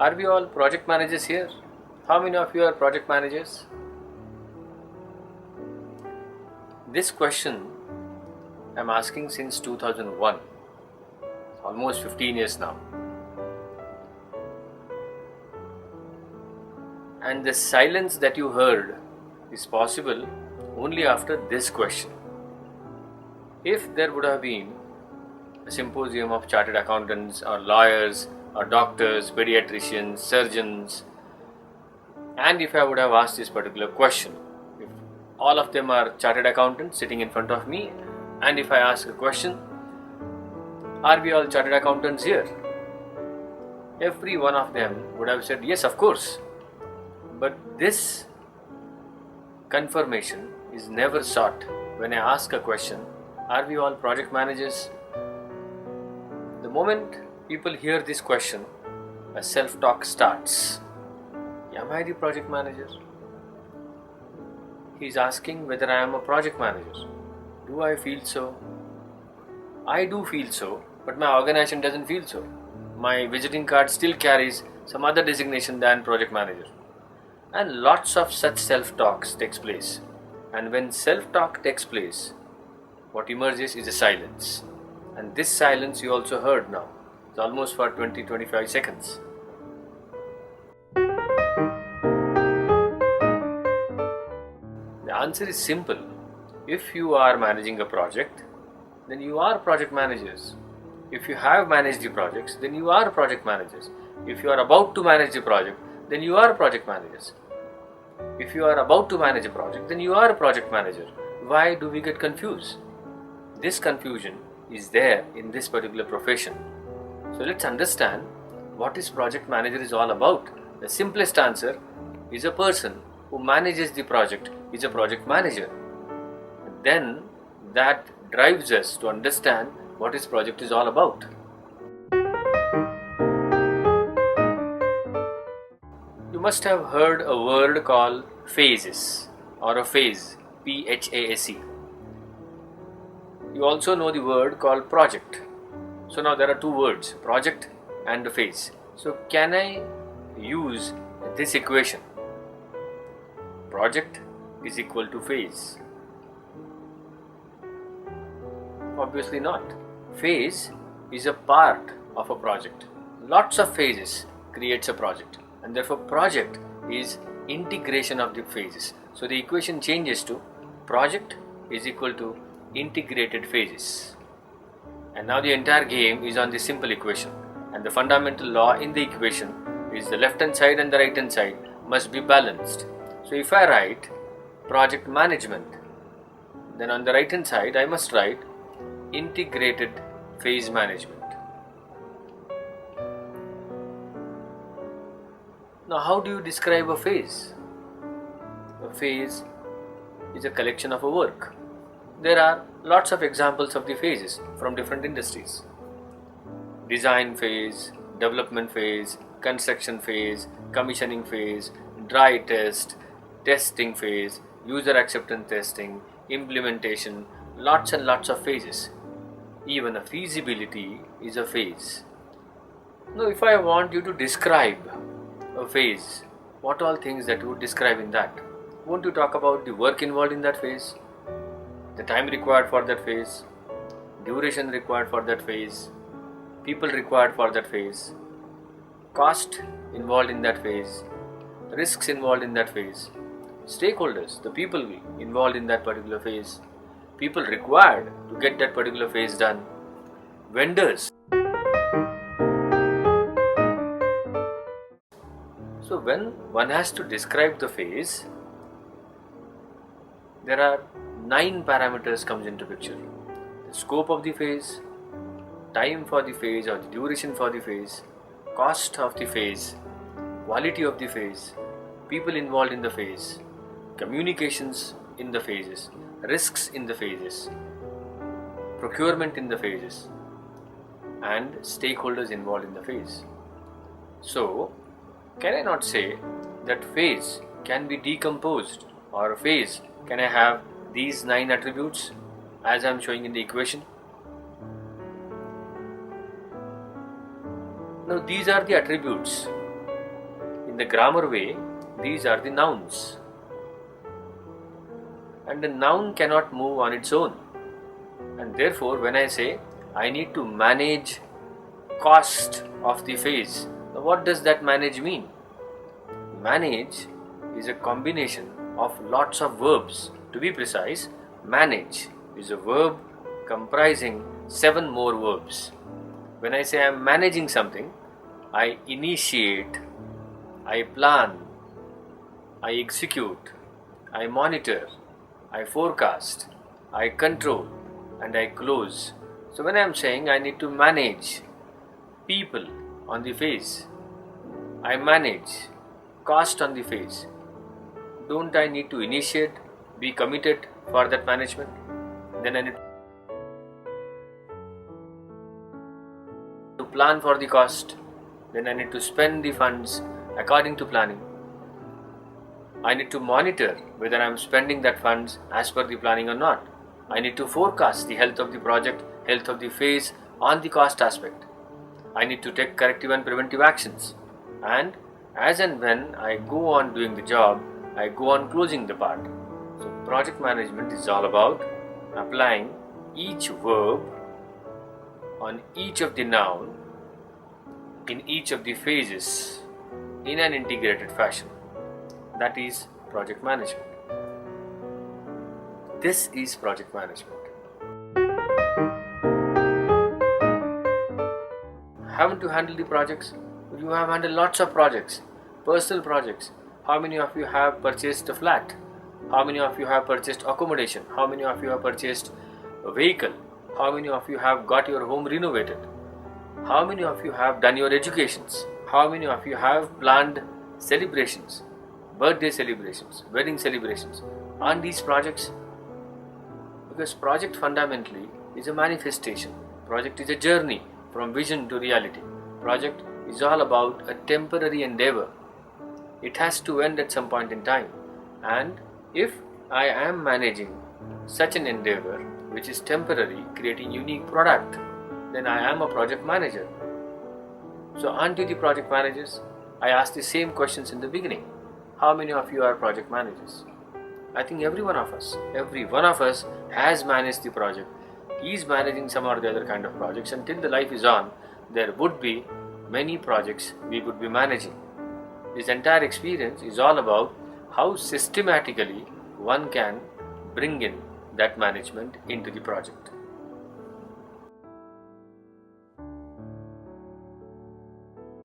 Are we all project managers here? How many of you are project managers? This question I'm asking since 2001, almost 15 years now. And the silence that you heard is possible only after this question. If there would have been a symposium of chartered accountants or lawyers or doctors, pediatricians, surgeons, and if I would have asked this particular question, if all of them are chartered accountants sitting in front of me, and if I ask a question, are we all chartered accountants here? Every one of them would have said, yes, of course. But this confirmation is never sought when I ask a question, are we all project managers? The moment people hear this question, a self-talk starts. Am I the project manager? He is asking whether I am a project manager. Do I feel so? I do feel so, but my organization doesn't feel so. My visiting card still carries some other designation than project manager. And lots of such self-talks takes place. And when self-talk takes place, what emerges is a silence. And this silence you also heard now. It's almost for 20-25 seconds. The answer is simple. If you are managing a project, then you are project managers. If you have managed the projects, then you are project managers. If you are about to manage the project, then you are project managers. If you are about to manage a project, then you are a project manager. Why do we get confused? This confusion is there in this particular profession. So let's understand what this project manager is all about. The simplest answer is a person who manages the project is a project manager. Then that drives us to understand what this project is all about. You must have heard a word called phases or a phase, P-H-A-S-E. You also know the word called project. So now there are two words, project and phase. So can I use this equation? Project is equal to phase. Obviously not. Phase is a part of a project. Lots of phases creates a project, and therefore project is integration of the phases. So the equation changes to project is equal to integrated phases. And now the entire game is on this simple equation, and the fundamental law in the equation is the left hand side and the right hand side must be balanced. So if I write project management, then on the right hand side I must write integrated phase management. Now how do you describe a phase? A phase is a collection of a work. There are lots of examples of the phases from different industries. Design phase, development phase, construction phase, commissioning phase, dry test, testing phase, user acceptance testing, implementation, lots and lots of phases. Even a feasibility is a phase. Now if I want you to describe a phase, what all things that you would describe in that? Won't you talk about the work involved in that phase, the time required for that phase, duration required for that phase, people required for that phase, cost involved in that phase, risks involved in that phase, stakeholders, the people involved in that particular phase, people required to get that particular phase done, vendors. So when one has to describe the phase, there are 9 parameters comes into picture. The scope of the phase, time for the phase or the duration for the phase, cost of the phase, quality of the phase, people involved in the phase, communications in the phases, risks in the phases, procurement in the phases, and stakeholders involved in the phase. So, can I not say that phase can be decomposed, or a phase can I have these 9 attributes as I am showing in the equation? Now these are the attributes in the grammar way, these are the nouns. And the noun cannot move on its own. And therefore, when I say I need to manage cost of the phase, now what does that manage mean? Manage is a combination of lots of verbs. To be precise, manage is a verb comprising 7 more verbs. When I say I am managing something, I initiate, I plan, I execute, I monitor, I forecast, I control, and I close. So when I am saying I need to manage people on the phase, I manage cost on the phase, don't I need to initiate, be committed for that management? Then I need to plan for the cost, then I need to spend the funds according to planning. I need to monitor whether I am spending that funds as per the planning or not. I need to forecast the health of the project, health of the phase on the cost aspect. I need to take corrective and preventive actions. And as and when I go on doing the job, I go on closing the part. So project management is all about applying each verb on each of the noun in each of the phases in an integrated fashion. That is project management. This is project management. Haven't you handled the projects? You have handled lots of projects, personal projects. How many of you have purchased a flat? How many of you have purchased accommodation? How many of you have purchased a vehicle? How many of you have got your home renovated? How many of you have done your educations? How many of you have planned celebrations, birthday celebrations, wedding celebrations on these projects? Because project fundamentally is a manifestation. Project is a journey from vision to reality. Project is all about a temporary endeavor. It has to end at some point in time. And if I am managing such an endeavor which is temporary, creating unique product, then I am a project manager. So aren't you the project managers? I asked the same questions in the beginning. How many of you are project managers? I think every one of us has managed the project. He is managing some or the other kind of projects. Until the life is on, there would be many projects we would be managing. This entire experience is all about how systematically one can bring in that management into the project.